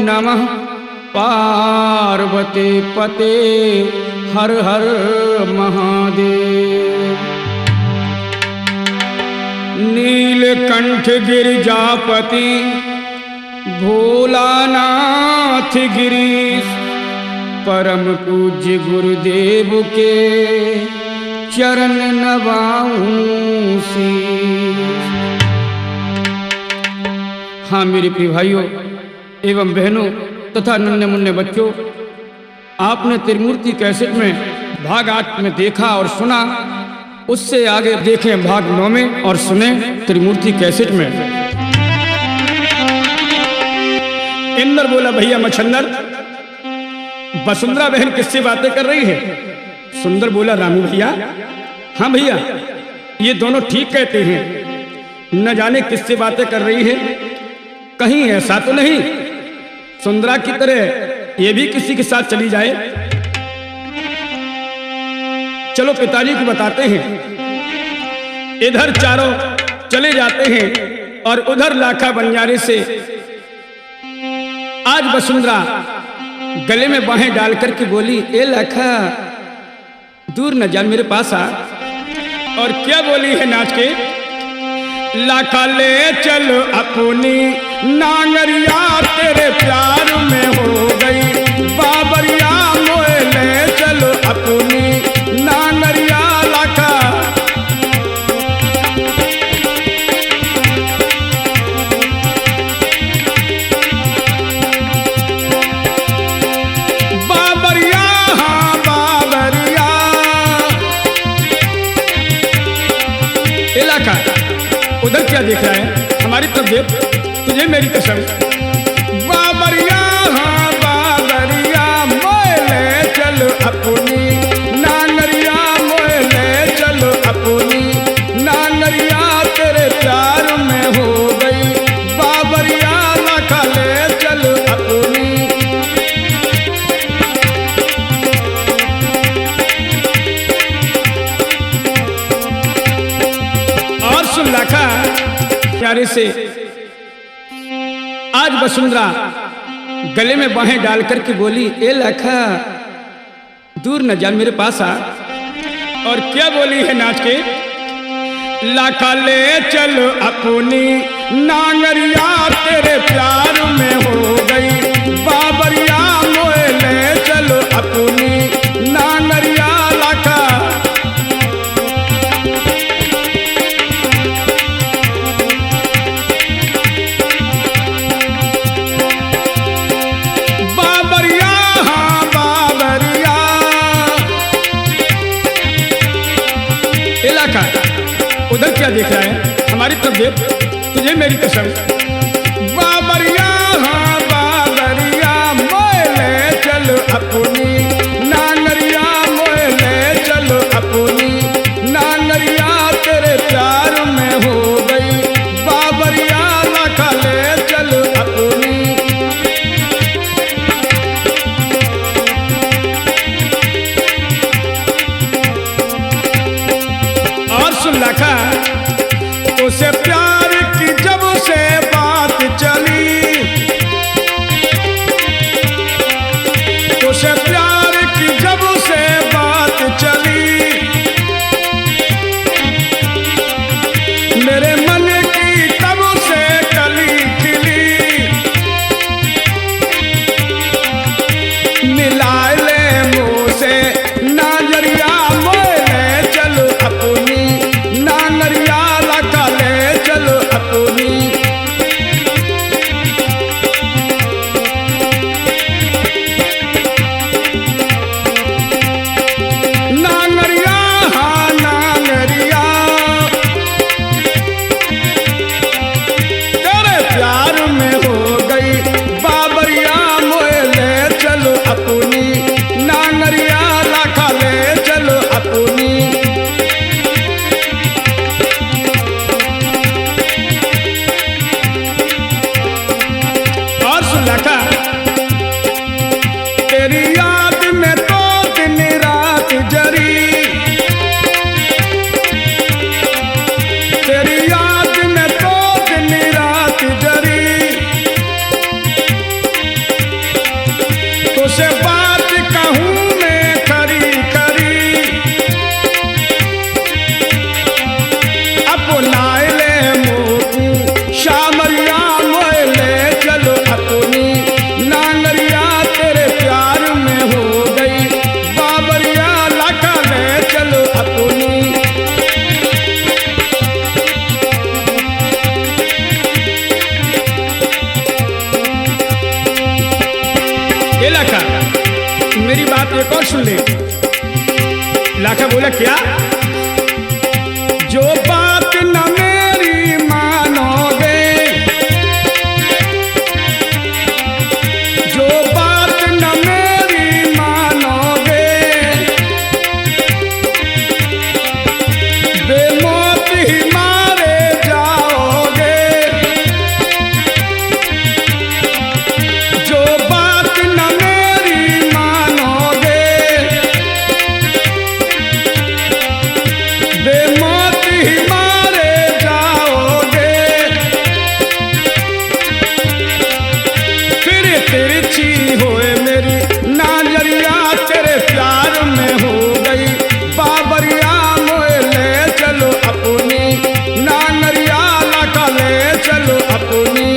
नमः पार्वती पते हर हर महादेव। नीलकंठ गिरिजापति भोलानाथ गिरीश परम पूज्य गुरुदेव के चरण नवाऊं शीश। हाँ मेरे प्रिय भाइयों एवं बहनों तथा नन्हे मुन्ने बच्चों, आपने त्रिमूर्ति कैसेट में भाग 8 में देखा और सुना, उससे आगे देखें भाग 9 में और सुने त्रिमूर्ति कैसेट में। इंद्र बोला भैया मच्छंदर, वसुंधरा बहन किससे बातें कर रही है? सुंदर बोला रामू भैया, हाँ भैया ये दोनों ठीक कहते हैं, न जाने किससे बातें कर रही है, कहीं ऐसा तो नहीं सुंदरा की तरह ये भी किसी के साथ चली जाए। चलो पिताजी को बताते हैं। इधर चारों चले जाते हैं और उधर लाखा बंजारे से आज वसुंधरा गले में बाहें डाल करके बोली, ए लाखा दूर न जा, मेरे पास आ। और क्या बोली है नाच के? लाखा ले चल अपनी नांगरिया तेरे प्यार में हो गई बाबरिया, मोए ले चल अपनी नांगरिया लाखा। बाबरिया हाँ बाबरिया इलाका उधर क्या देख रहा है? हमारी तरफ देख, तुझे मेरी कसम। बाबरिया हाँ बाबरिया मोए ले चल अपनी नांगरिया, मोए ले चल अपनी नांगरिया तेरे प्यार में हो गई बाबरिया, लाखा ले चल अपनी। और सुन लाखा प्यारे से आज वसुंधरा गले में बाहें डाल करके बोली, ए लाखा दूर न जा, मेरे पास आ। और क्या बोली है नाच के? लाखा ले चल अपनी नांगरिया तेरे प्यार में हो गई बाबरिया, मोए ले चल अपनी नांगरिया लाखा। उधर क्या देख रहा है? हमारी तरफ देख, तुझे मेरी कसम। बाबरिया हाँ बाबरिया मोए ले चल अपनी नांगरिया, मोए ले चल अपनी नांगरिया तेरे प्यार में हो गई बाबरिया, लाखा ले चल अपनी। और सुन लाखा, उसे प्यार की जब से बात चली, उसे प्यार की जब से बात चली, मेरे मन की तब से कली खिली, मिला ले मुँह से नाजरिया, मोए ले चल अपनी नांगरिया, लाखा ले चल अपनी। नांगरिया हाँ नांगरिया तेरे प्यार में हो गई बाबरिया, मोए ले चल अपनी नांगरिया, लाखा ले चल अपनी। और सुन लाखा, तेरी याद में तो दिन रात जरी, तेरी याद में तो दिन रात जरी, से बात कहूँ मैं करी करी, अपनाए ले मोकू शामरिया मोले चलो अपनी नांगरिया तेरे प्यार में हो गई बाबरिया लाका ले चलो अपनी। ये लाका मेरी बात एक और सुन ले। लाका बोला क्या? जो बात न मेरी मानोगे, जो बात न मेरी मानोगे, बेमौत ही मारे जाओगे। जो बात न मेरी मानोगे, बेमौत ही मारे जाओगे। फिर तिरछी होए मेरी नाजरिया तेरे प्यार में हो गई बाबरिया मोए ले चलो अपनी नानरिया लाका ले चलो अपनी।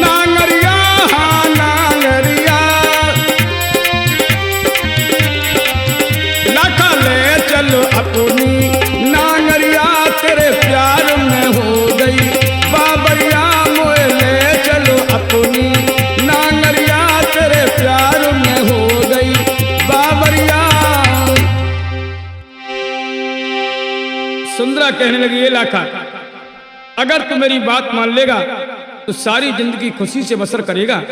नांगरिया हाँ नांगरिया लाका ले चलो अपनी नांगरिया तेरे प्यार में हो गई बाबरिया मोए ले चलो अपनी नांगरिया तेरे प्यार में हो गई बाबरिया। सुंदरा कहने लगी ये लाका अगर तू मेरी बात मान लेगा तो सारी जिंदगी खुशी से बसर करेगा,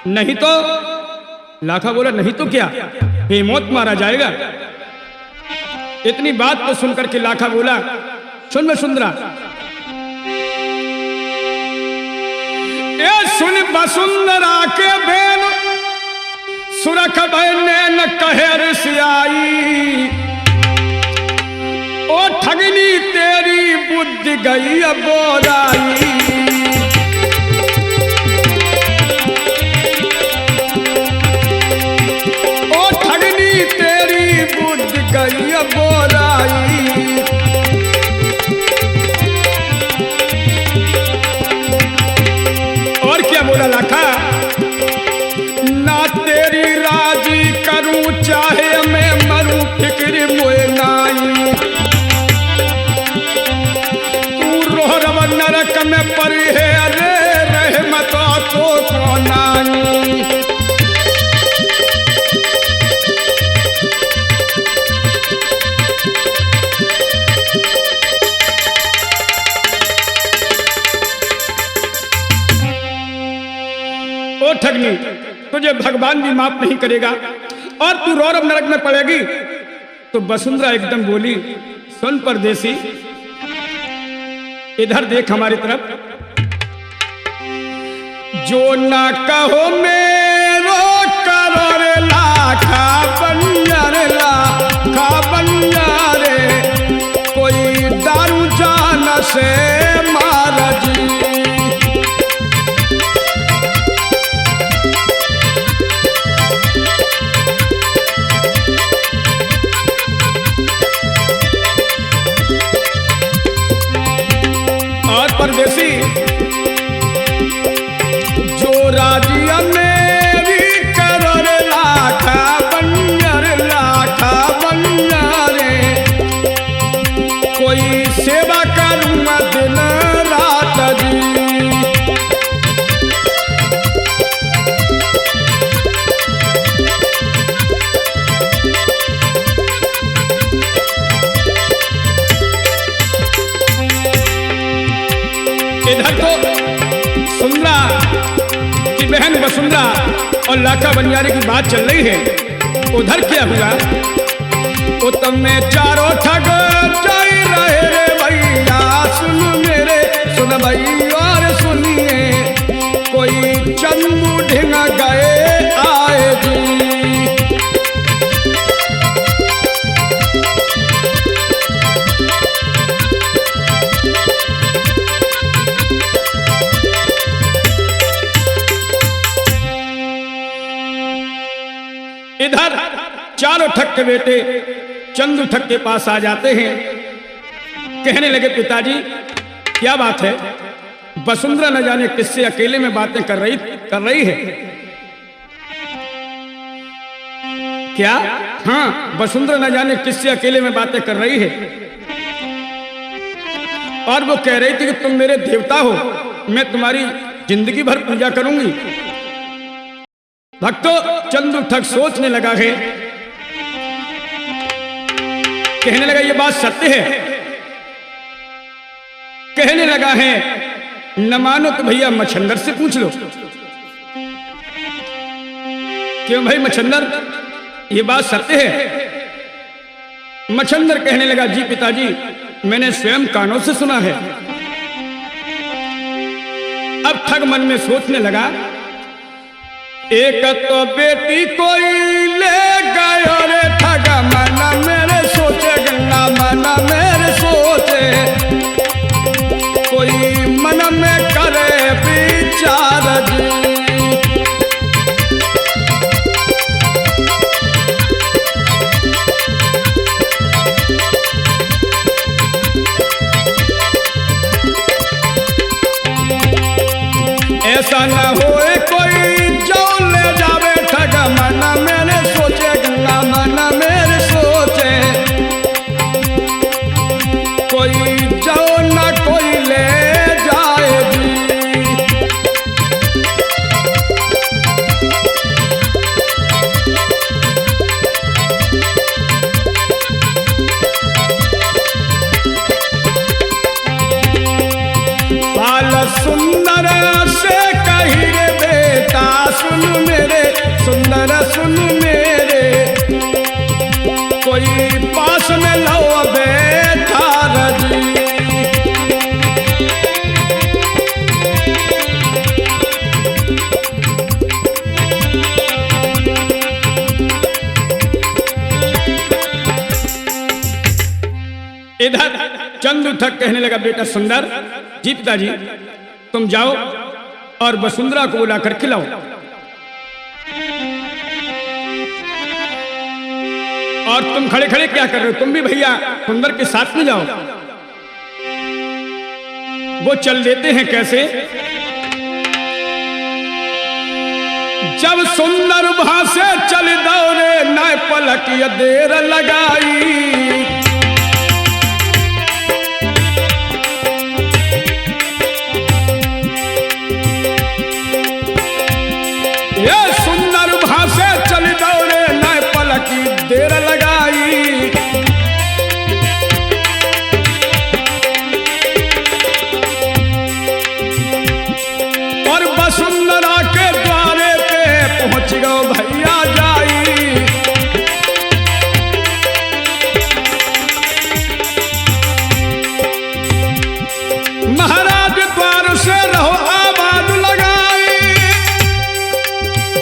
नहीं तो। लाखा बोला नहीं तो क्या, बेमौत मारा जाएगा। इतनी बात तो सुनकर के लाखा बोला सुन मैं सुंदरा, ये सुन बसुंदरा के बेन सुरख बहने न कहर सियाई, ओ ठगनी तेरी बुद्धि गई बोराई। ओ ठगनी तेरी बुद्धि गई बोराई। और क्या बोला लाखा? ना तेरी राजी करूं चाहे मैं मरूं फिक्र मोए नाई। तू रोहरव नरक में परी है अरे रहमत तो नाई। ओ ठगनी तुझे भगवान भी माफ नहीं करेगा और तू रौरव नरक में पड़ेगी। तो वसुंधरा एकदम बोली सुन परदेसी, इधर देख हमारी तरफ। जो ना कहो मेरो करो रे लाखा बंजारे, कोई दारू जान से मारा जी। और परदेसी जो राजिया मेरी करो रे लाखा बंजारे, कोई सेवा करूँगा दिन रात जी। इधर तो सुंदरा की बहन वसुंधरा और लाखा बंजारे की बात चल रही है। उधर क्या हुआ? ओ तब में चारों ठग जाई रहे रे भैया, सुन मेरे सुन भाई और सुनिए, कोई चंदू ढिंग गए आए जी। ठग के बेटे चंदू ठग के पास आ जाते हैं। कहने लगे पिताजी क्या बात है, वसुंधरा न जाने किससे अकेले में बातें कर रही है क्या? हाँ, वसुंधरा न जाने किससे अकेले में बातें कर रही है और वो कह रही थी कि तुम मेरे देवता हो, मैं तुम्हारी जिंदगी भर पूजा करूंगी। भक्तों, चंदू ठग सोचने लगा है, कहने लगा ये बात सत्य है। कहने लगा है न मानो तो भैया मच्छंदर से पूछ लो। क्यों भाई मच्छंदर, ये बात सत्य है? मच्छंदर कहने लगा जी पिताजी, मैंने स्वयं कानों से सुना है। अब ठग मन में सोचने लगा, एक तो बेटी कोई ले गयो रे ठगा, मना मेरे सोचे गंगा मना मेरे सोचे, कोई मन में करे विचार जी। ऐसा न होए कोई जो ले जावे ठगा, मना मेरे सोचे गंगा मना मेरे सोचे, कोई जो न कोई ले जाए जी। बाल सुंदर से कही रे बेटा सुन मेरे, सुंदर सुन मेरे, कोई पास में लो बैठा रजी। इधर चंदू ठग कहने लगा बेटा सुंदर, जी पिताजी तुम जाओ और वसुंधरा को बुलाकर खिलाओ। और तुम खड़े खड़े क्या कर रहे हो, तुम भी भैया सुंदर के साथ में जाओ। वो चल देते हैं कैसे, जब सुंदर वहां से चल दौड़े न पलक ये देर लगाई, ये सुंदर भाषे चल दौड़े न पलकी देर लगाई, और वसुंधरा के द्वारे पे पहुंच गो भैया जाई। महाराज द्वार से रहो आवाज लगाई,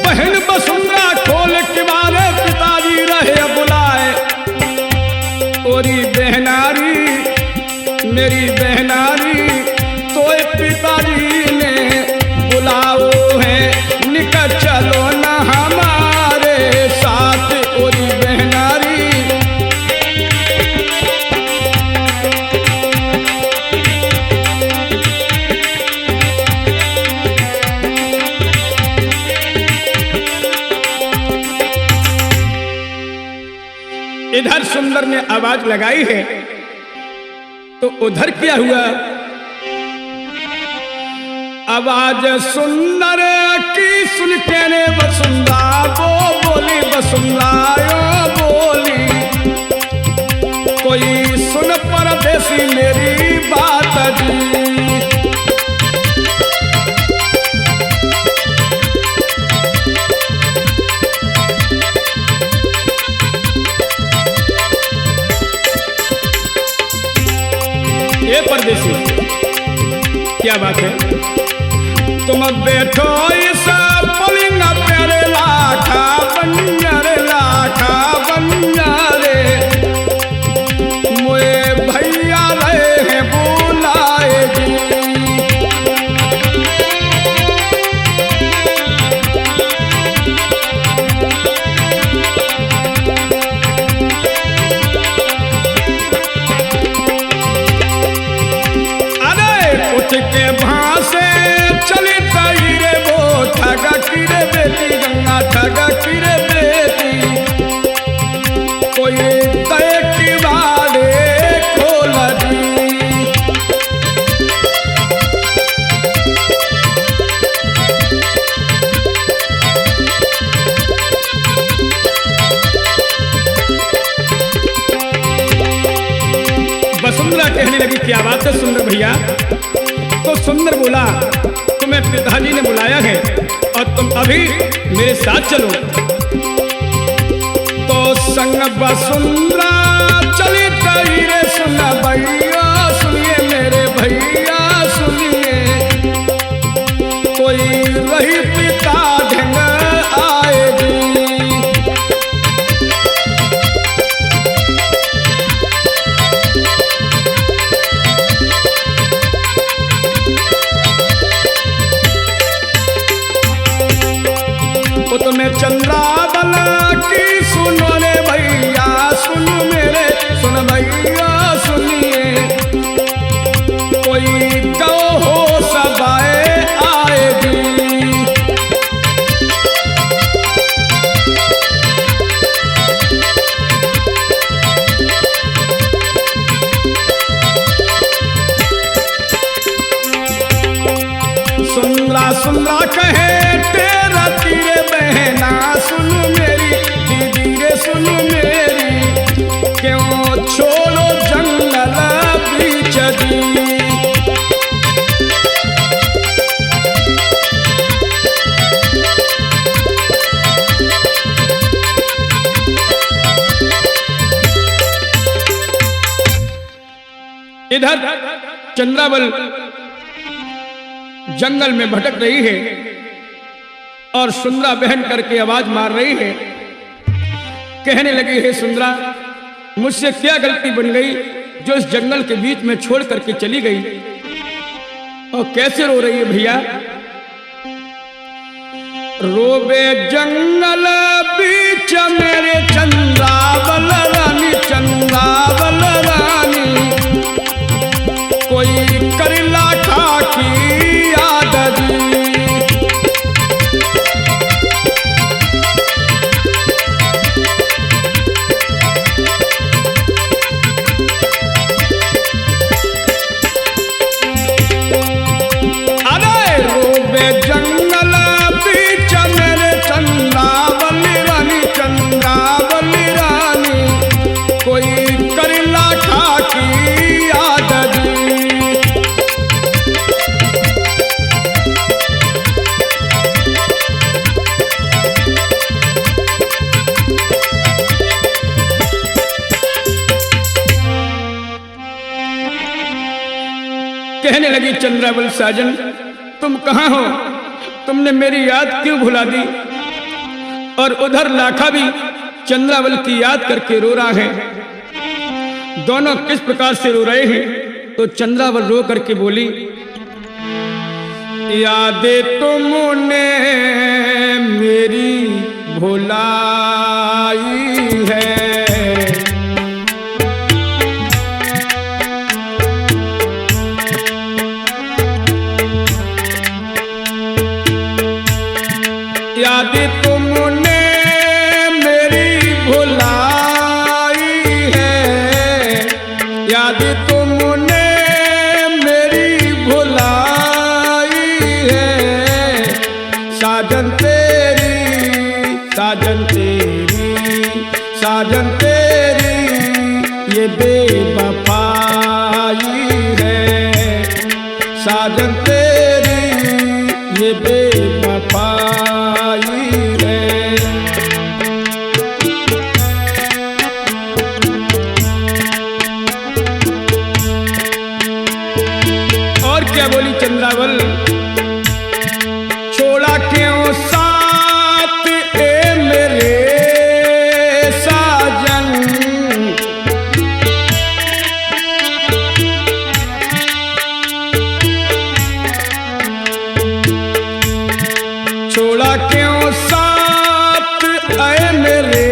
बहन वसुंधरा खोल के बारे पिताजी रहे बुलाए, ओरी बहनारी मेरी बहनारी तो पिताजी ने बुलाओ है, निकल चलो ना हमारे साथ ओरी बहनारी। इधर सुंदर ने आवाज लगाई है तो उधर क्या हुआ, आवाज सुंदर की सुन के ने वसुंधरा वो बोली, वसुंधरा बोली, कोई सुन परदेसी मेरी बात जी। ये परदेसी क्या बात है, तुम बैठो इस पुलिंग प्यारे लाखा बंजारे, मुए भैया रहे हैं बुलाए जी। सुंदरा कहने लगी क्या बात है सुंदर भैया। तो सुंदर बोला तुम्हें पिताजी ने बुलाया है और तुम अभी मेरे साथ चलो। तो संग वसुंधरा चली गई रे सुन भैया, सुनिए मेरे भैया सुनिए, कोई रही पिता ढंग आएगी। तुम्हें चंद्रावल की सुनो रे भैया, सुन मेरे सुन भैया सुनिए, कोई गौ हो सबाए आएगी। सुंदरा सुंदरा कहे तेरा तीरे बहना, सुन मेरी दीदी रे सुन मेरी, क्यों छोड़ो जंगल बीच दी। इधर चंद्रावल जंगल में भटक रही है और सुंदरा बहन करके आवाज मार रही है, कहने लगी है सुंदरा मुझसे क्या गलती बन गई जो इस जंगल के बीच में छोड़ करके चली गई। और कैसे रो रही है भैया। रोबे जंगल बीच मेरे चंद्रावल रानी, चंद्रावल रानी, कोई करिला खाकी याद दी। कहने लगी चंद्रावल साजन तुम कहाँ हो, तुमने मेरी याद क्यों भुला दी। और उधर लाखा भी चंद्रावल की याद करके रो रहा है। दोनों किस प्रकार से रो रहे हैं। तो चंद्रावल रो करके बोली यादें तुमने मेरी भुलाई है, यादें तुमने मेरी भुलाई है, यादें तुमने मेरी भुलाई है, साजन तेरी साजन तेरी साजन तेरी ये बेवफाई है, साजन तेरी ये बेवफाई है। और क्या बोली चंद्रावल छोड़ा क्यों साथ ए मेरे साजन, छोड़ा क्यों साथ आए मेरे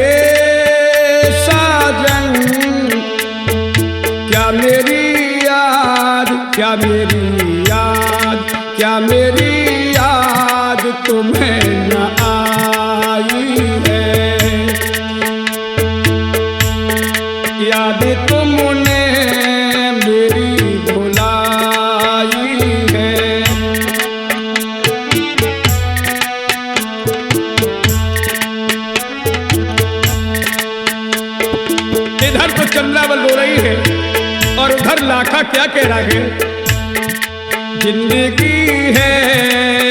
साजन, क्या मेरी याद क्या मेरी याद क्या मेरी याद तुम्हें न आई है, याद तुमने मेरी भुलाई है। इधर तो चंद्रावल रो रही है और उधर लाखा क्या कह रहा है? जिंदगी है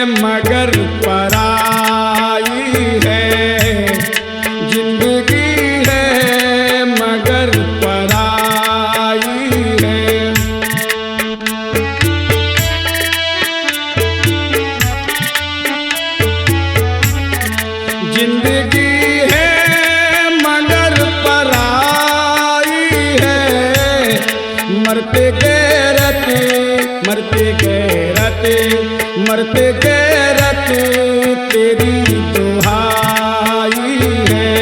मगर पराई है, जिंदगी है मगर पराई है। जिंदगी है मगर पराई है, मरते गैरते मरते गैरते मरते गैरते तेरी दुहाई है।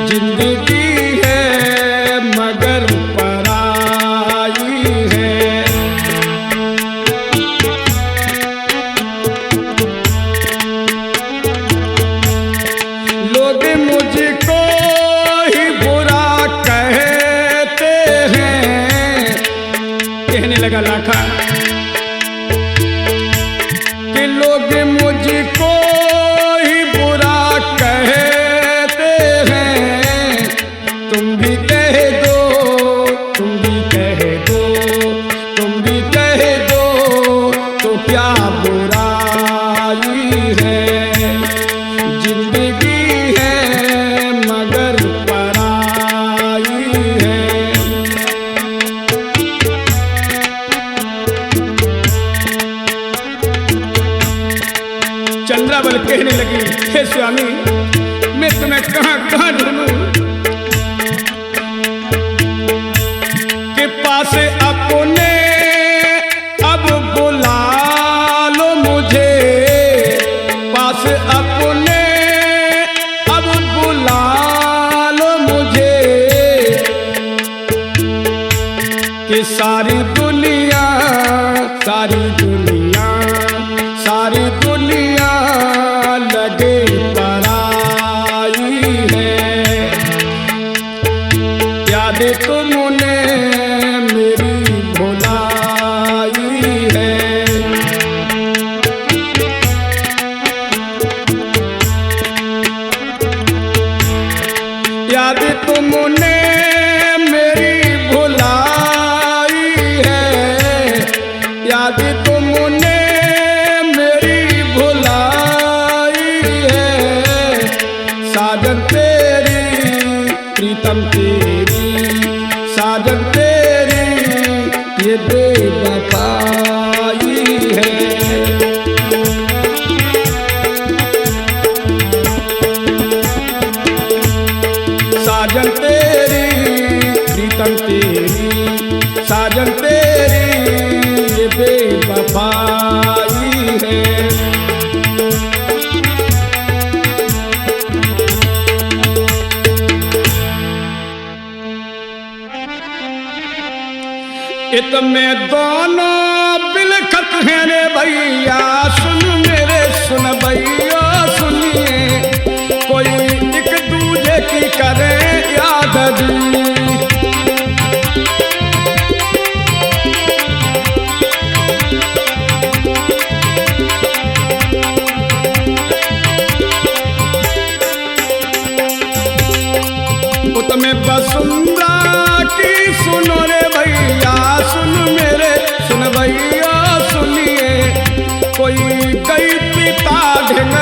जिंदगी है मगर पराई है। लोग मुझको ही बुरा कहते हैं, कहने लगा लाखा कि लोग मुझको ही बुरा कहते हैं। तुम भी कह दो, तुम भी कह दो, तुम भी कह दो तो क्या बुराई है। जिंदगी है मगर पराई है। चंद्रावल कहने लगी, हे स्वामी मैं तुम्हें कहां कहां ढूंढूं कि पास अपने अब बुला लो मुझे, पास अपने अब बुला लो मुझे कि सारी दुनिया सारी दुनिया सारी दुनिया लगे पराई है। याद तुमने मेरी भुलाई है। याद तुमने मेरी भुलाई है। याद तुमने मेरी भुलाई है। साजन तेरी प्रीतम तेरी साजन तेरी ये बेवफाई है। साजन तेरी प्रीतम तेरी साजन तेरी ये बेवफाई है। इतने दोनों बिलखत हैं रे भैया, सुन मेरे सुन भैया सुनिए, कोई एक दूजे की करे याद दी। तुम्हें वसुंधरा की सुनो रे भैया, सुन मेरे सुन भैया सुनिए, कोई कई पिता ढंग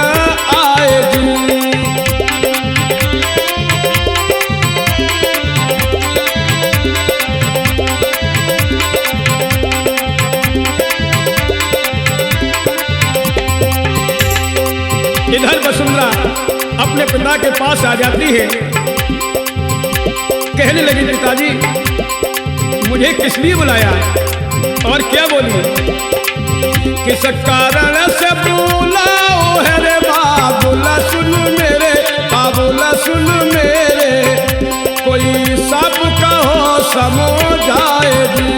आए जी। इधर वसुंधरा अपने पिता के पास आ जाती है, कहने लगी पिताजी मुझे किस लिए बुलाया और क्या बोली? किस कारण से बुलाओ है रे बाबूला सुन मेरे बाबूला सुन मेरे, कोई सब कहो समझाए जी।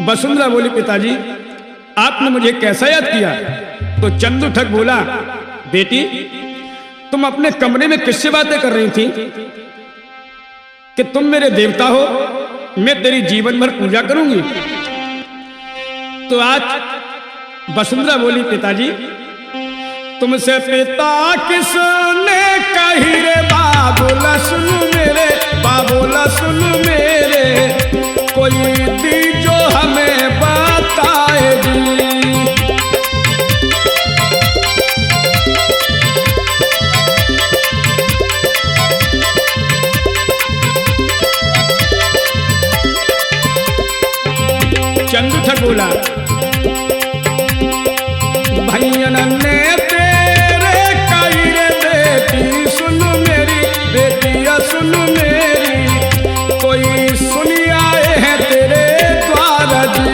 वसुंधरा बोली पिताजी आपने मुझे कैसा याद किया? तो चंदू ठग बोला बेटी तुम अपने कमरे में किससे बातें कर रही थी कि तुम मेरे देवता हो मैं तेरी जीवन भर पूजा करूंगी। तो आज वसुंधरा बोली, पिताजी तुमसे पिता किसने कही रे बाबूला सुन मेरे, बाबूला सुन मेरे, कोई दी जो हमें बताएगी। चंदू ठग बोला, भैयन ने तेरे कही रे बेटी सुन मेरी, बेटिया सुन मेरी, कोई सुनी आए हैं तेरे द्वार जी।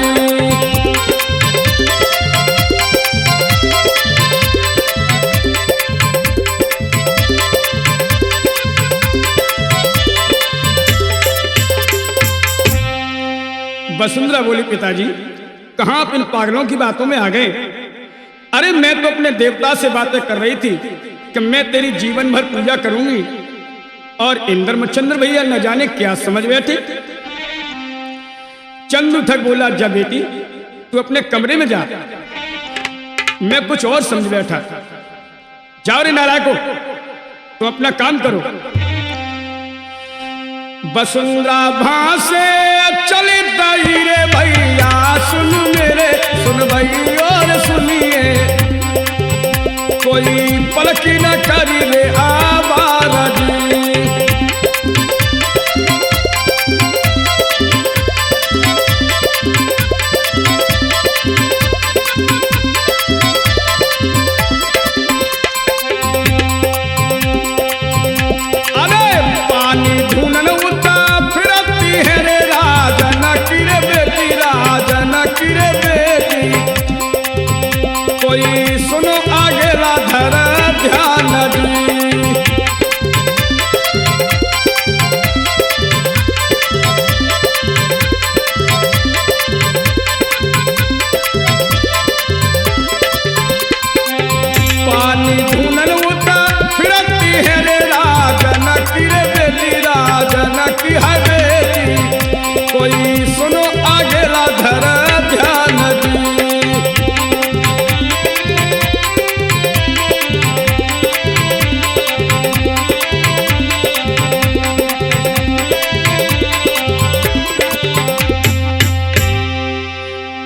वसुंधरा बोली, पिताजी कहां आप इन पागलों की बातों में आ गए? अरे मैं तो अपने देवता से बातें कर रही थी कि मैं तेरी जीवन भर पूजा करूंगी, और इंद्रमचंद्र भैया न जाने क्या समझ बैठे। चंदू ठग बोला, जा बेटी तू अपने कमरे में जा, मैं कुछ और समझ बैठा। जाओ रे नालायको, तुम अपना काम करो। वसुंधरा भासे चले दई रे भैया सुन मेरे, सुन भई और सुनिए, कोई पलकी न करी रे आवारा जी।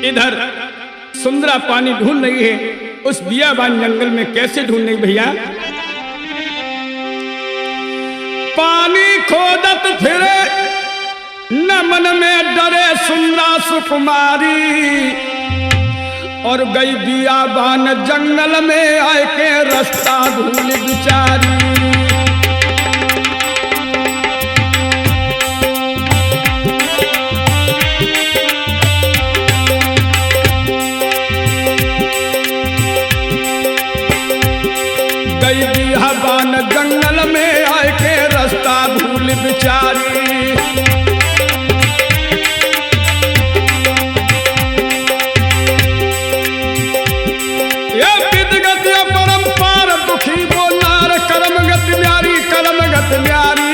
इधर सुंदरा पानी ढूंढ रही है, उस बियाबान जंगल में कैसे ढूंढ रही भैया? पानी खोदत फिरे न मन में डरे सुंदरा सुकुमारी, और गई बियाबान जंगल में आए के रास्ता भूल बिचारी। बियाबान जंगल में आए के रास्ता भूल बिचारी। ये विदगत परंपार दुखी बोलार कर्म गत न्यारी, कर्म गत न्यारी।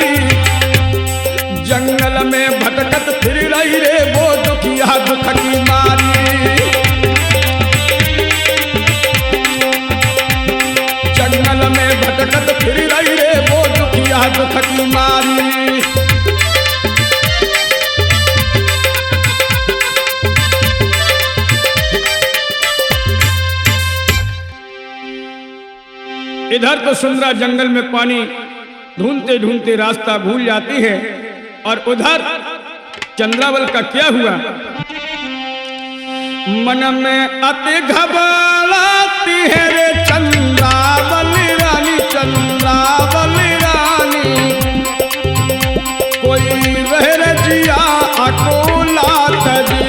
जंगल में भटकत फिर रही रे वो दुखिया दुख की मारी। जंगल में भटकत फिर रही रे वो दुखिया दुख की मारी। इधर तो सुंदरा जंगल में पानी ढूंढते ढूंढते रास्ता भूल जाती है, और उधर चंद्रावल का क्या हुआ? मन में अति घबराती है रे चंद्रावल रानी, चंद्रावल रानी। कोई रह रे जिया अकोला तजी।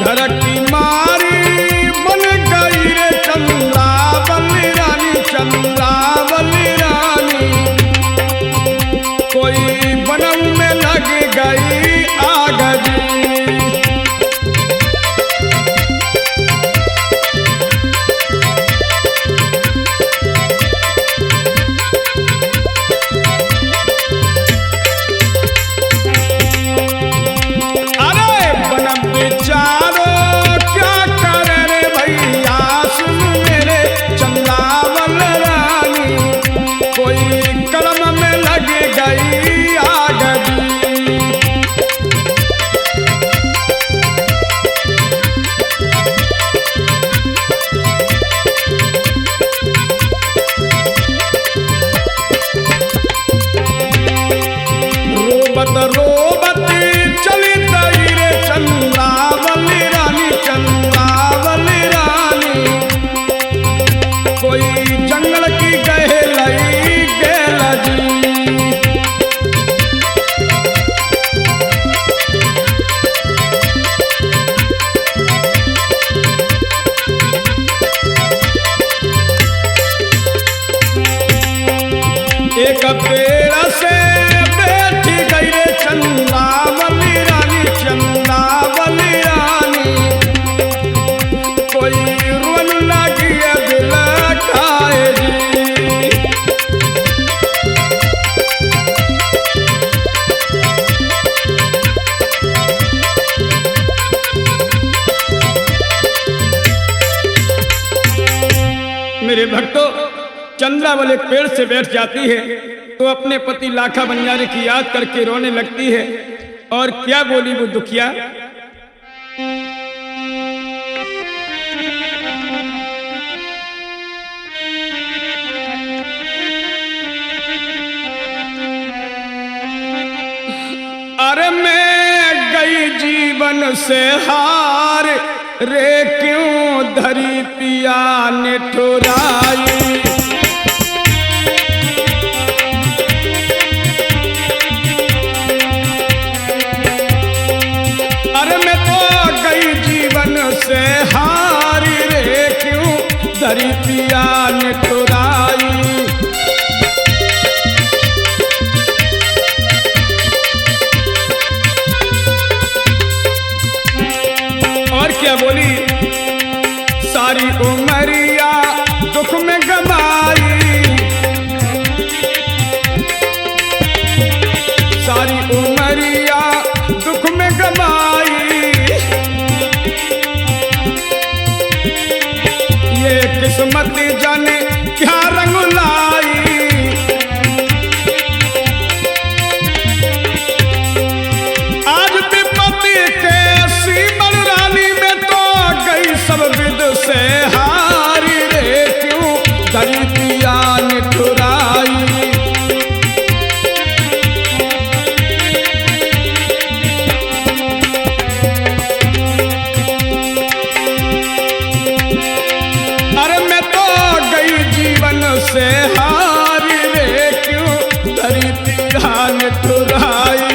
घर की मारी बन गई रे चंद्रावल रानी, मेरे भक्तों, चंद्रावल एक पेड़ से बैठ जाती है तो अपने पति लाखा बंजारे की याद करके रोने लगती है। और क्या बोली वो दुखिया, अरे मैं गई जीवन से हार रे, क्यों धरी पिया ने ठुराई। अरे मैं तो गई जीवन से हार रे, क्यों धरी पिया ने ठुराई। और क्या बोली, सारी उमरिया दुख में गवाई, सारी उमरिया दुख में गवाई। ये किस्मत जाने क्या रंग लाई। आज विपत्ति के सीमन रानी में तो गई सब विद से हारी रे, क्यों धरी पिया ने ठुराई। अरे मैं तो गई जीवन से हारी रे, क्यों धरी पिया ने ठुराई।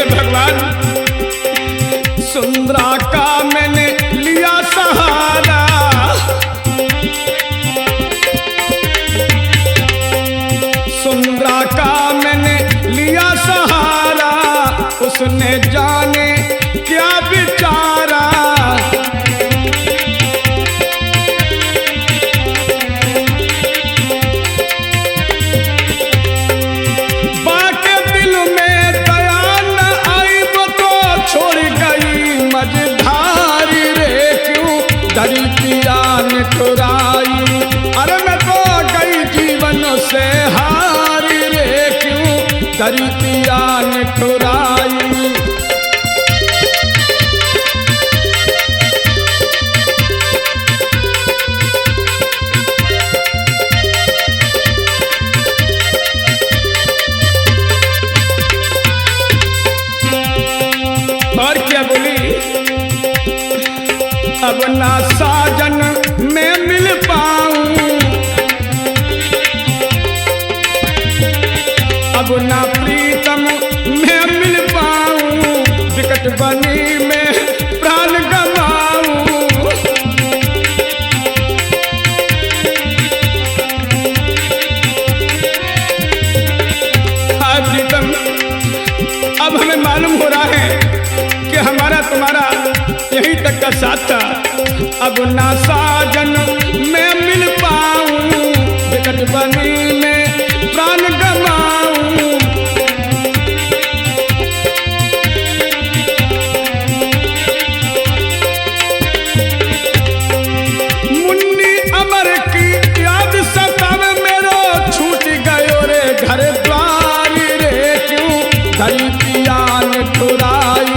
भगवान, सुंदरा का मैंने लिया सहारा, सुंदरा का मैंने लिया सहारा, उसने जाने क्या बिचारा। बाके दिल में दया न आई, वो तो छोड़ गई मझधारी रे, क्यों धरी पिया ने ठुराई। अरे मैं तो गई जीवन से हारी रे, क्यों धरी पिया ने ठुराई। और क्या बोली, अब ना साजन में मिल पाऊं, अब ना प्रीतम में मिल पाऊं, विकट बनी में प्राण गवाऊं। हाँ प्रीतम, अब हमें मालूम हो रहा है कि हमारा तुम्हारा यहीं तक का साथ था। अब ना साजन में मिल पाऊं, विकट बनी में प्राण गवाऊं। मुन्नी अमर की याद सतावे, मेरो छूट गयो रे घर द्वार रे, क्यों धरी पिया ने ठुराई।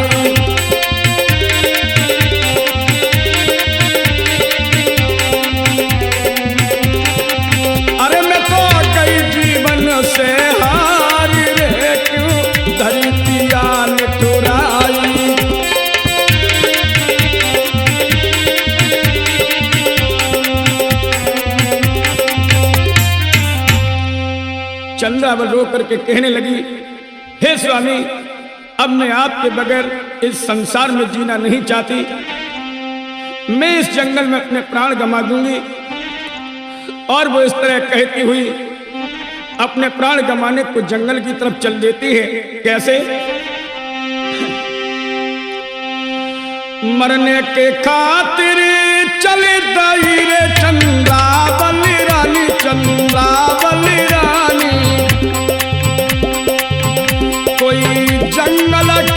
अरे मैं तो गई जीवन से हारी रे, क्यों धरी पिया ने ठुराई। चंद्रावल रो करके कहने लगी, हे स्वामी, अब मैं आपके बगैर इस संसार में जीना नहीं चाहती। मैं इस जंगल में अपने प्राण गंवा दूंगी। और वो इस तरह कहती हुई अपने प्राण गंवाने को जंगल की तरफ चल देती है। कैसे, मरने के खातिर चले दई रे चंद्रावल रानी, चंद्रावल रानी। कोई जंगल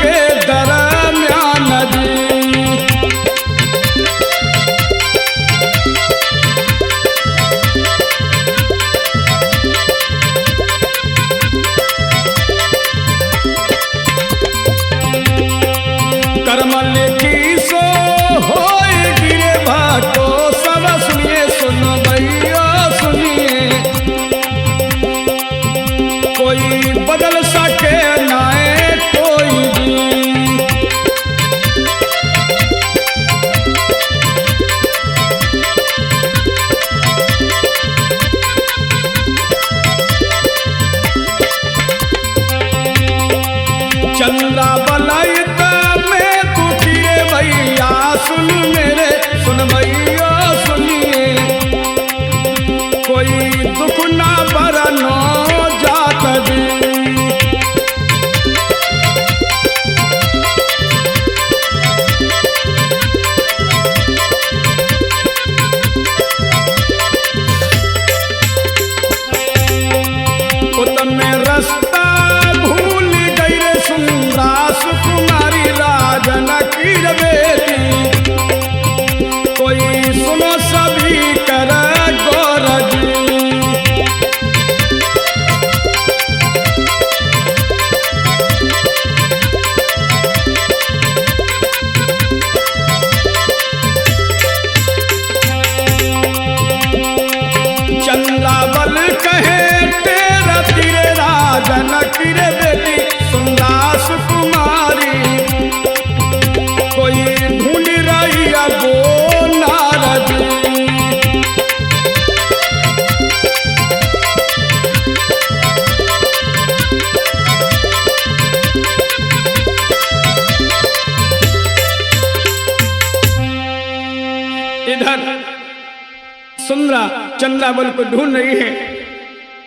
चंद्रावल को ढूंढ रही है।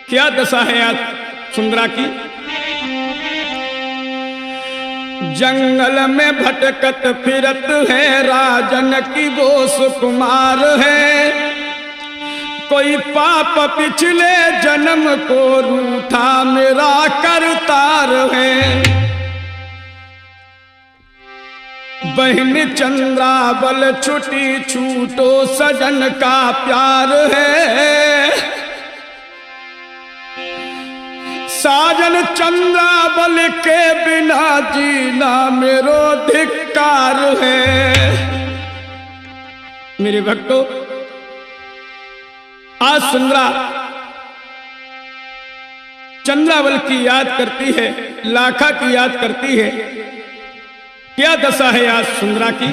क्या दशा है आज सुंदरा की। जंगल में भटकत फिरत है राजन की वो सुकुमार है। कोई पाप पिछले जन्म को रूठा मेरा करतार है। बहन चंद्रावल छुटी छूटो सजन का प्यार है। साजन चंद्रावल के बिना जीना मेरो धिक्कार है। मेरे भक्तों, आज सुंदरा चंद्रावल की याद करती है, लाखा की याद करती है। क्या दशा है आज सुंदरा की।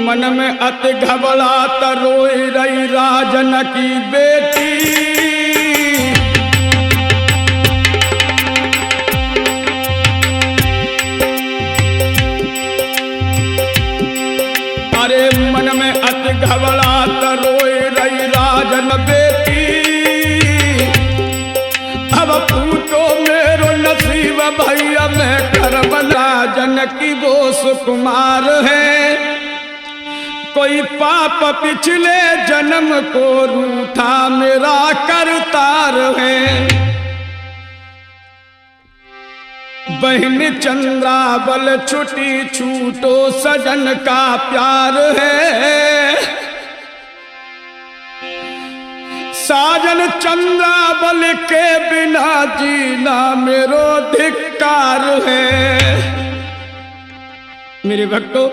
मन में अति घबरात रोई रही राजन की बेटी। अरे मन में अति घबरात रोई रही राजन बेटी। अब पूछो मेरो नसीब भैया मैं करब राजन की वो सुकुमार है। कोई पाप पिछले जन्म को रूठा मेरा करतार है। बहन चंद्रावल छुटी छूटो सजन का प्यार है। साजन चंद्रावल के बिना जीना मेरो धिक्कार है। मेरे भक्तों,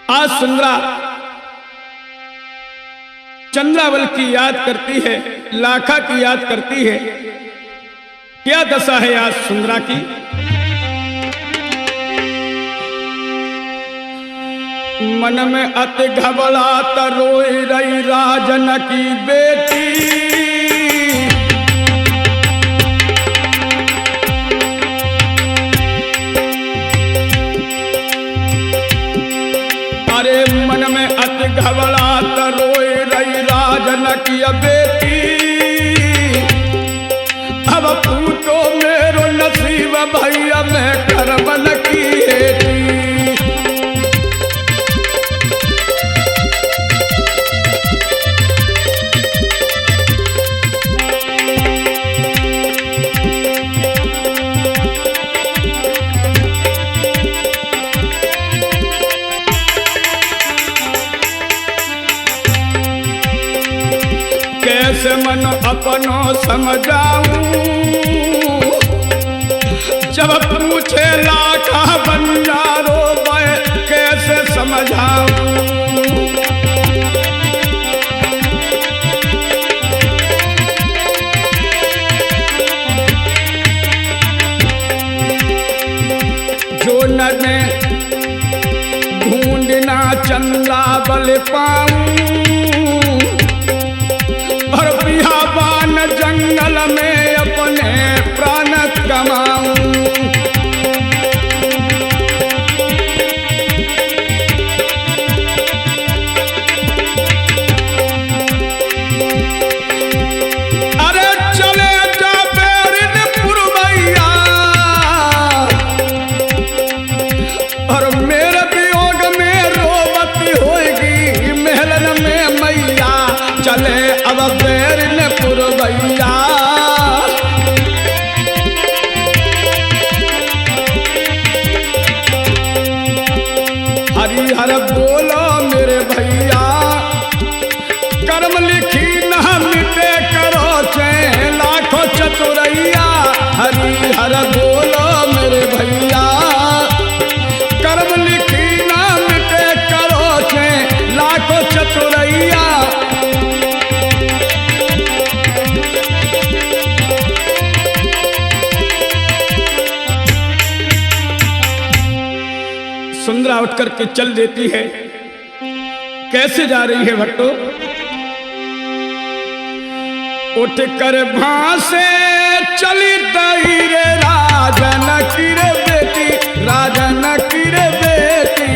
आज सुंदरा चंद्रावल की याद करती है, लाखा की याद करती है। क्या दशा है आज सुंदरा की। मन में अति घबरात रोई रही राजन की बेटी। मन में अति घबरात रोई रही राजन की बेटी। अब पूछो मेरो नसीब भैया मैं करबन की हेती। कैसे मन अपनो समझाऊं जब पूछे लाखा बंजारो मैं कैसे समझाऊं। जो न ढूंढना चंद्रावल पाऊं और बिहाबान जंगल में अपने प्राण कमाऊं। अरे चले जा बेरिन पुरवैया और मेरे वियोग में रोवती होगी महलन में मैया। चले अब बेरिन पुरवैया। हरिहर बोलो मेरे भैया कर्म लिखी न मिटे करो चे लाखों चतुरैया। हरिहर बोलो मेरे भैया कर्म लिखी न मिटे करो चे लाखों चतुरैया। सुंदरा उठ करके चल देती है। कैसे जा रही है भक्तों। उठ कर भासे चली दई रे राजन की रे बेटी। राजन की रे बेटी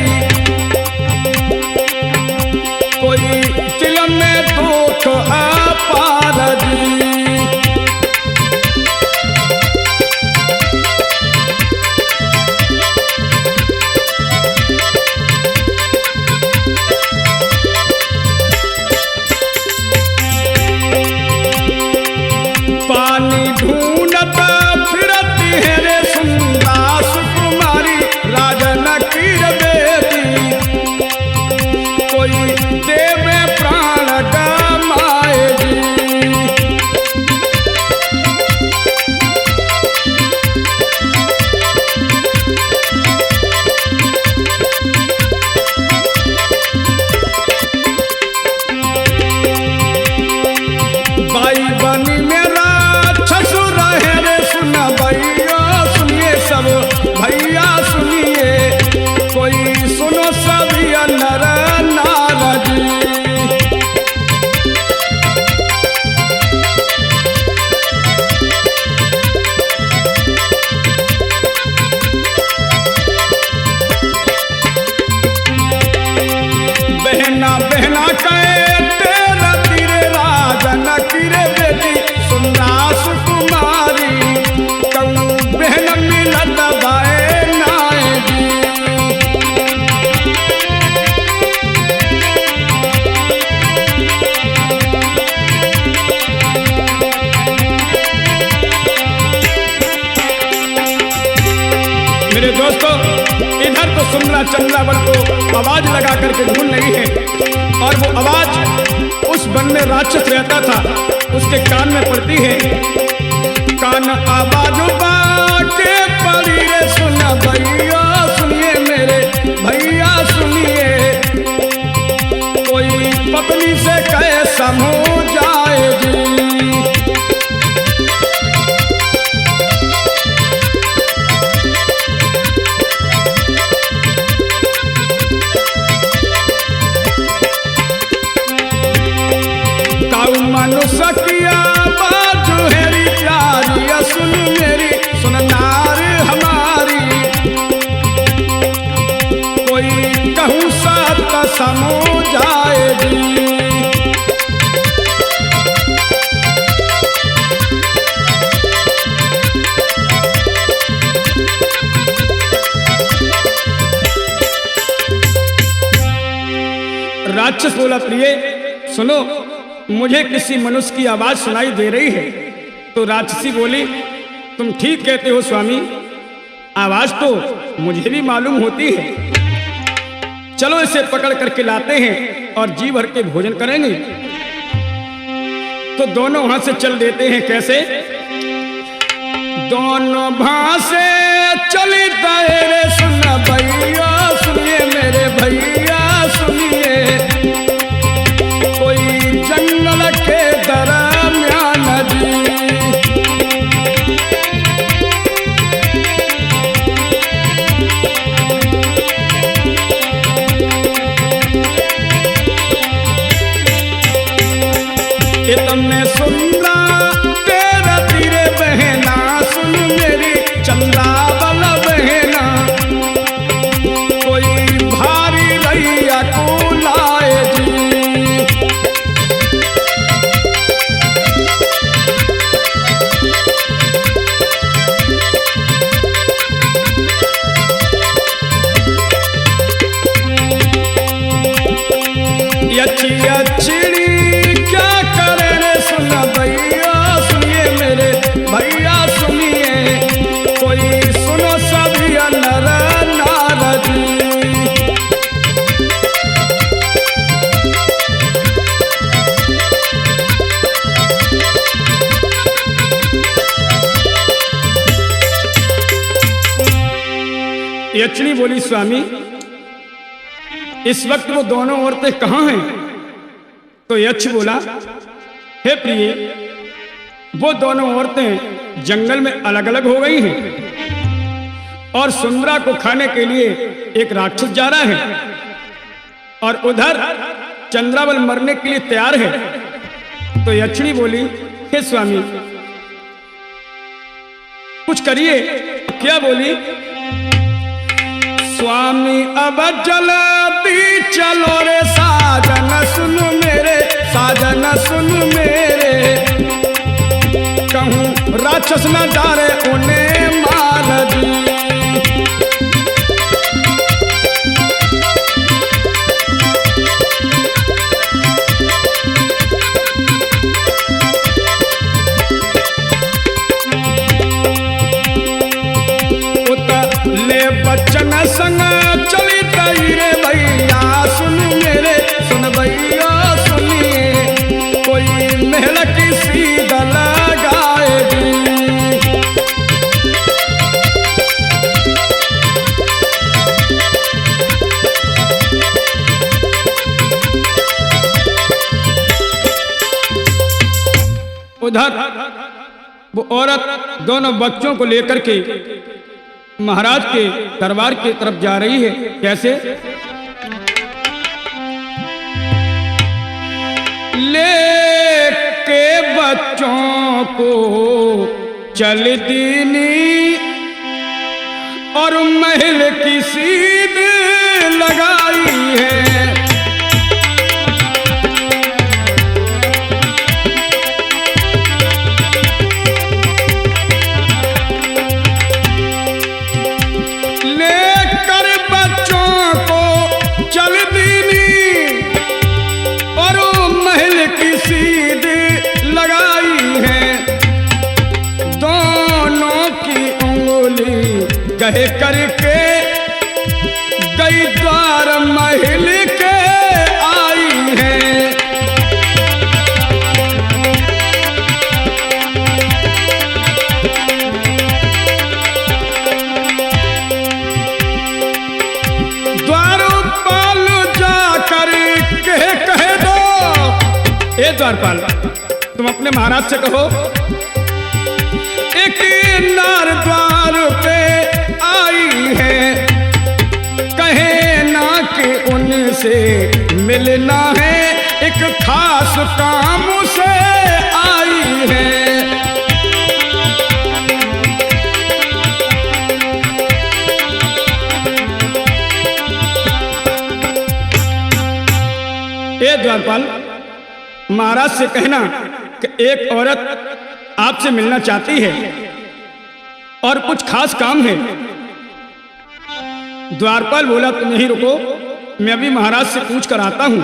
कहे तेरा तीरे राजन किरे बेटी सुनना सुकुमारी कहूँ बहन मिलत बाए नाए जी। मेरे दोस्तों, इधर तो सुमला चंद्रावल को आवाज लगा करके ढूंढ रही है और वो आवाज उस वन में राक्षस रहता था उसके कान में पड़ती है। कान आवाज बाके पड़ी रे सुन भैया सुनिए मेरे भैया सुनिए कोई पत्नी से कहे समो जाए जी। मनुष्य किया बात हेरी प्यारी सुन मेरी सुन नार हमारी कोई कहूँ साथ समो जाए जी। राक्षस बोला प्रिय सुनो मुझे किसी मनुष्य की आवाज सुनाई दे रही है। तो राक्षसी बोली तुम ठीक कहते हो स्वामी आवाज तो मुझे भी मालूम होती है। चलो इसे पकड़ करके लाते हैं और जी भर के भोजन करेंगे। तो दोनों वहां से चल देते हैं। कैसे? दोनों वहां से चली तेरे सुन भैया सुनिए मेरे भैया सुनिए जंगल के दरम्यान जी। ये तुमने सुनना तेरा तीरे बहना सुन मेरी चंद्रावल बहना कोई भारी रैया को लाए जी। चिड़ी क्या करे रे सुन भैया सुनिए मेरे भैया सुनिए कोई सुनो सभी नर नारदी। यक्षिणी बोली स्वामी इस वक्त वो दोनों औरतें कहाँ हैं? तो यक्ष बोला हे प्रिय वो दोनों औरतें जंगल में अलग अलग हो गई हैं और सुंदरा को खाने के लिए एक राक्षस जा रहा है और उधर चंद्रावल मरने के लिए तैयार है। तो यक्षिणी बोली हे स्वामी कुछ करिए। क्या बोली? स्वामी अब जल्दी चलो रे साजन सुन मेरे साजन सुन मेरे कहूँ राक्षस न डारे उन्हें मार दी। ले बच्चन संग चली तई रे भैया सुन मेरे सुन भैया सुनिए कोई महल की सीध लगाएगी। उधर वो औरत दोनों बच्चों को लेकर के महाराज के दरबार की तरफ जा रही है। कैसे? लेके बच्चों को चल दीनी और महल की सीध लगाई है। महल की सीधी लगाई है, दोनों की उंगली कहे करके गई द्वार महल के आई है। द्वारपाल जाकर कह दो, ए द्वारपाल तुम अपने महाराज से कहो एक नार द्वार पे आई है, कहे ना कि उनसे मिलना है, एक खास काम से आई है। ए द्वारपाल महाराज से कहना कि एक औरत आपसे मिलना चाहती है और कुछ खास काम है। द्वारपाल बोला तुम यहीं रुको, मैं अभी महाराज से पूछ कर आता हूं।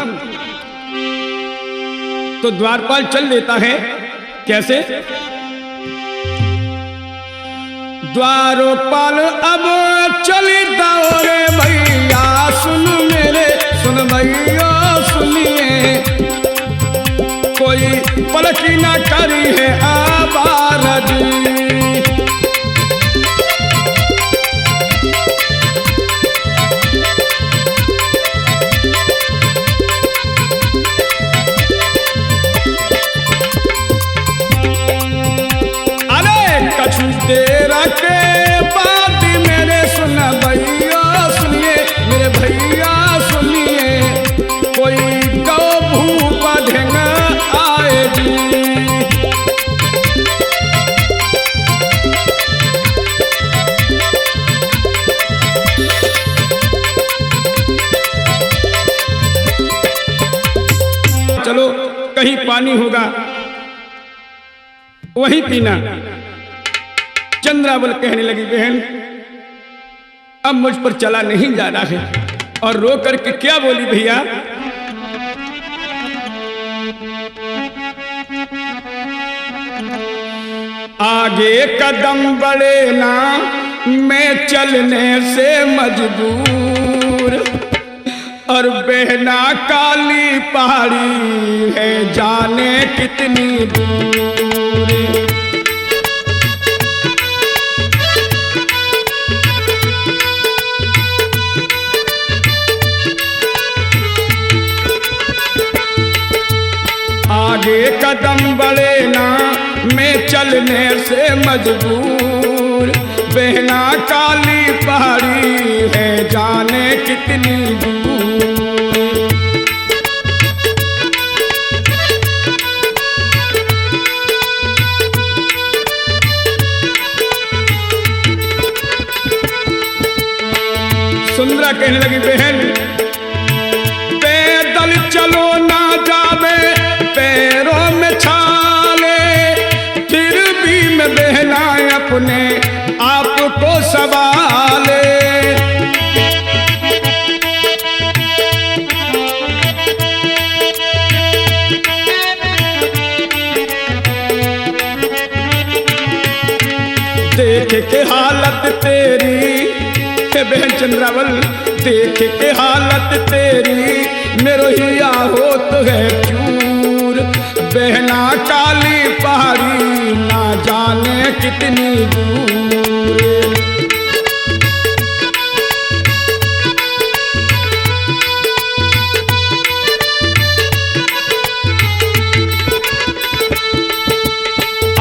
तो द्वारपाल चल देता है। कैसे? द्वारपाल अब चली दौड़े भैया सुन भैया सुनिए, कोई पलकी ना करी है आबादी। अरे कछु देर के बाद मेरे सुन भैया सुनिए, मेरे भैया सुनिए, कोई गौ भूप ढेंग आएगी। चलो कहीं पानी होगा वही पीना। चंद्रावल कहने लगी बहन अब मुझ पर चला नहीं जा रहा है। और रो करके क्या बोली भैया? आगे कदम बढ़े ना मैं चलने से मजबूर, और बहना काली पहाड़ी है जाने कितनी दूर। आगे कदम बढ़े ना मैं चलने से मजबूर, बहना काली पहाड़ी है जाने कितनी दूर। सुंदरा कहने लगी बहन पैदल चलो ना जावे पैरों में छाले, फिर भी मैं बहना अपने आप को संभाले। देख के हालत तेरी बहन चंद्रावल, देख के हालत तेरी मेरो हिया हो तो है चूर, बहना काली पहाड़ी ना जाने कितनी दूर।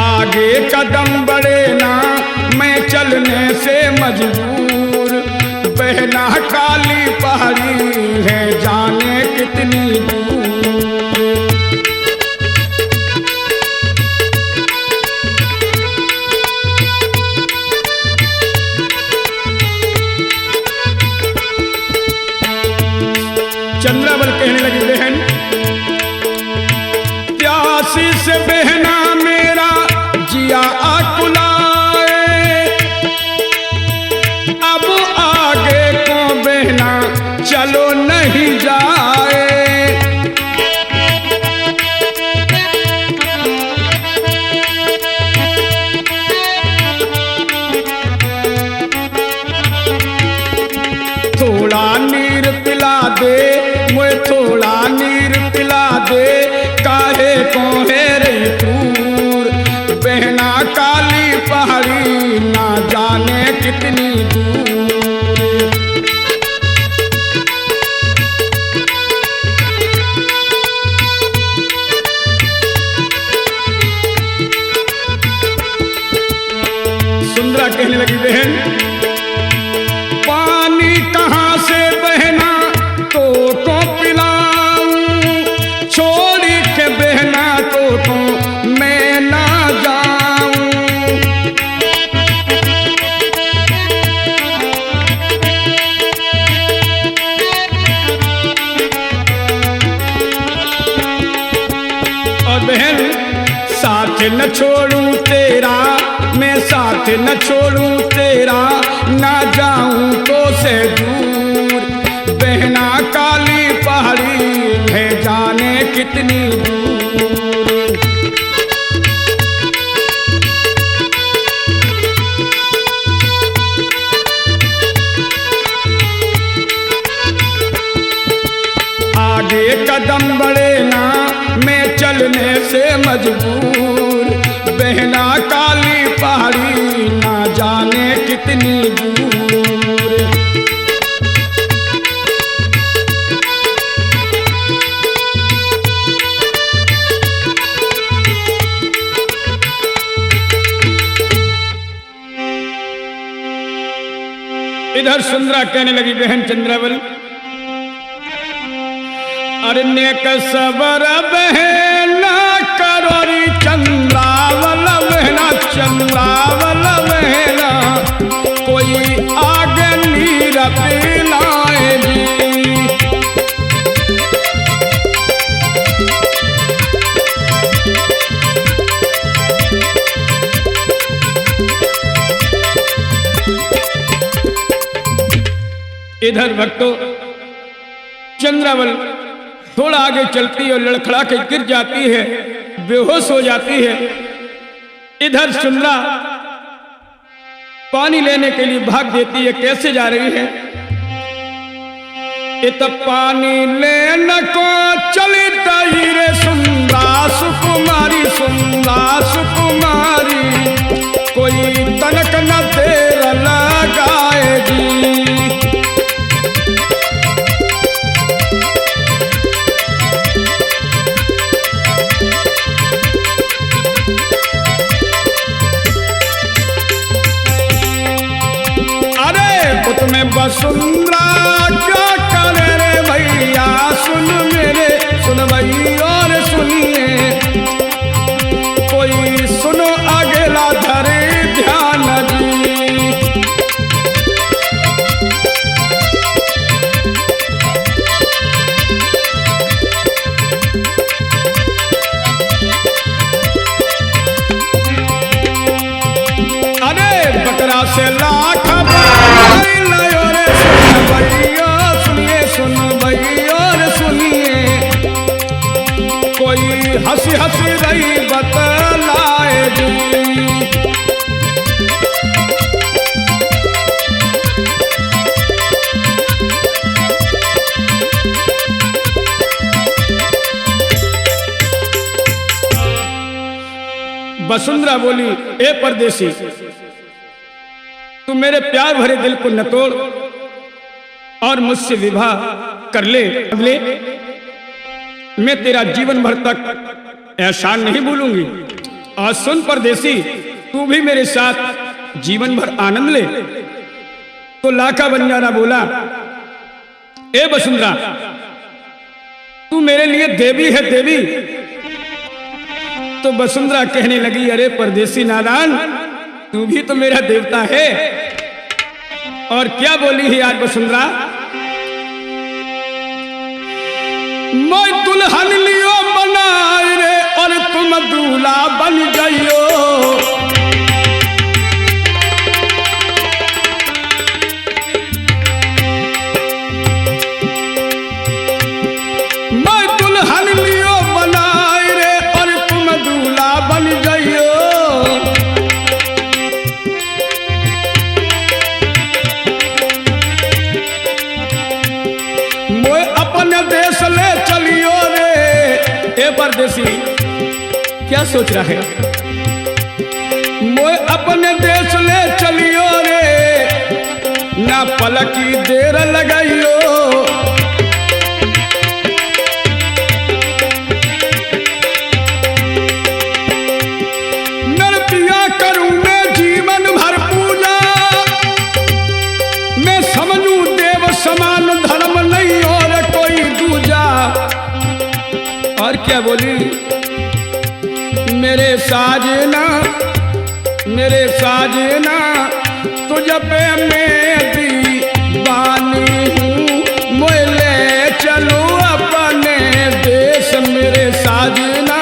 आगे कदम बढ़े ना मैं चलने से मजबूर, बहना काली पहाड़ी है जाने कितनी दूर। चंद्रावल कहने लगी बहन प्यासी से बहना मेरा जिया आकुलाए, अब आगे को बहना चलो नहीं जाए। को है रे क्रूर, बहना काली पहाड़ी ना जाने कितनी दूर। सुंदरा कहने लगी बहन पानी कहाँ से बहना तो पिलाऊं, छोड़ के बहना तो मैं ना जाऊं। और बहन साथ न छोड़ूं तेरा, मैं साथ न छोड़ूं तेरा, ना जाऊं तो से दूर, बहना काली पहाड़ी है जाने कितनी दूर। आगे कदम बढ़े ना मैं चलने से मजबूर, बहना काली पहाड़ी ना जाने कितनी दूर। इधर सुंदरा कहने लगी बहन चंद्रावल, अरे नेक सबर बहना करोरी चंद्रावल, बहना चंद्रावल बहना कोई आगे नीर पिलाएगी। इधर भक्तों चंद्रावल थोड़ा आगे चलती है और लड़खड़ा के गिर जाती है, बेहोश हो जाती है। इधर सुंदरा पानी लेने के लिए भाग देती है। कैसे जा रही है? इत पानी लेने को चली तही रे सुंदरा सुकुमारी, सुंदरा सुकुमारी कोई तनक न देर लगाएगी। तुम्हें वसुंधरा क्या करे रे भैया, सुन मेरे सुन भई और सुनिए, कोई सुनो अगला धरे ध्यान जी। अरे बकरा से लाख हंसी हंसी रही बतलाएगी। वसुंधरा बोली, ए परदेसी तू मेरे प्यार भरे दिल को न तोड़ और मुझसे विवाह कर ले। मैं तेरा जीवन भर तक एहसान नहीं भूलूंगी। और सुन परदेसी, तू भी मेरे साथ जीवन भर आनंद ले। तो लाखा बंजारा बोला, ए वसुंधरा तू मेरे लिए देवी है देवी। तो वसुंधरा कहने लगी, अरे परदेसी नादान, तू भी तो मेरा देवता है। और क्या बोली है यार वसुंधरा, मैं दुल्हन लियो बनाए रे और तुम दूल्हा बन जाइयो। मैं दुल्हन लियो बनाए रे और तुम दूल्हा बन जाइयो। मैं अपने देश ले चलियो रे। ए परदेसी क्या सोच रहा है? मोए अपने देश ले चलियो रे, ना पलकी देर लगाइयो। नृत्या करूं मैं जीवन भर पूजा, मैं समझूं देव समान धर्म नहीं और कोई दूजा। और क्या बोली? मेरे साजना तुझ पे मैं दीवानी हूँ, मोए ले चलो अपने देश। मेरे साजना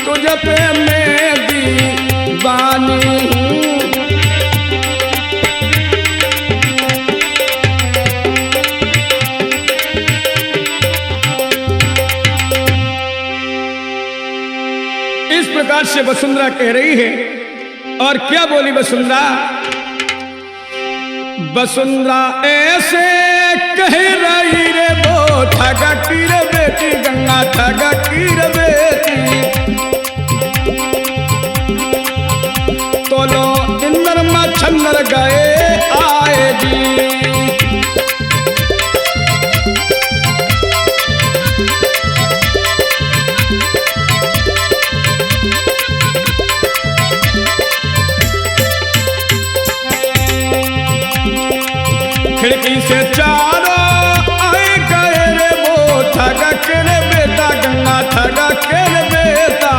तुझ पे मैं दीवानी हूँ। इस प्रकार से वसुंधरा कह रही है। और क्या बोली वसुंधरा? वसुंधरा ऐसे कह रही रे, वो ठगा की रे बेटी, गंगा ठगा की रे बेटी। तो लो इंद्र मच्छर गए आए जी। खिड़की से चारों आए गए रे, वो ठगा के रे बेटा, गंगा ठगा के रे बेटा।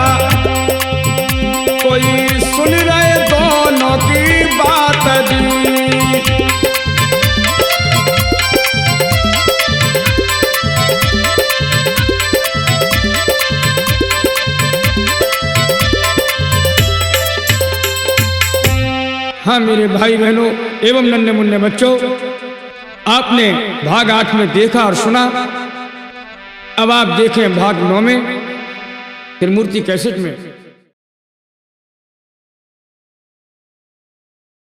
कोई सुन रहे दोनों की बात जी। हाँ मेरे भाई बहनों एवं नन्हे मुन्ने बच्चों, आपने भाग 8 में देखा और सुना। अब आप देखें भाग 9 में, फिर मूर्ति कैसेट में।